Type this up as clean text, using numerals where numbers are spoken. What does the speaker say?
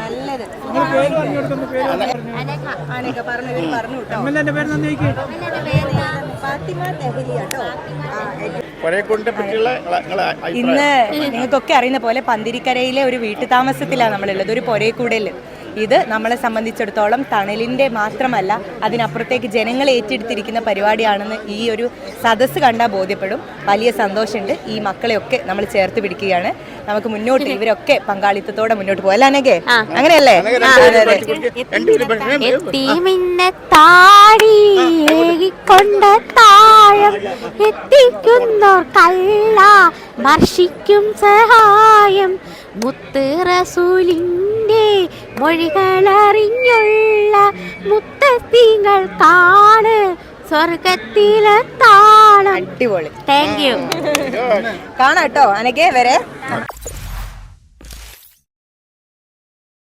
നല്ലത് ഇന്ന് നിങ്ങൾക്കൊക്കെ അറിയുന്ന പോലെ പന്തിരിക്കരയിലെ ഒരു വീട്ടുതാമസത്തിലാണ് നമ്മളുള്ളത്, ഒരു പൊരേക്കൂടൽ. ഇത് നമ്മളെ സംബന്ധിച്ചിടത്തോളം തണലിൻ്റെ മാത്രമല്ല, അതിനപ്പുറത്തേക്ക് ജനങ്ങൾ ഏറ്റെടുത്തിരിക്കുന്ന പരിപാടിയാണെന്ന് ഈ ഒരു സദസ്സ് കണ്ടാൽ ബോധ്യപ്പെടും. വലിയ സന്തോഷമുണ്ട്. ഈ മക്കളെയൊക്കെ നമ്മൾ ചേർത്ത് പിടിക്കുകയാണ്. നമുക്ക് മുന്നോട്ട് ഇവരൊക്കെ പങ്കാളിത്തത്തോടെ മുന്നോട്ട് പോകാം. അല്ലേ? അങ്ങനെയല്ലേ? വർഷിക്കും സഹായം മുത്ത് റസൂലിന്റെ മൊഴികളറിഞ്ഞുള്ള മുത്തത്തിങ്ങൾ കാണ് സ്വർഗത്തിലെ താളം. അടിപൊളി. Thank you. കാണാട്ടോ അനക്കെ വരെ.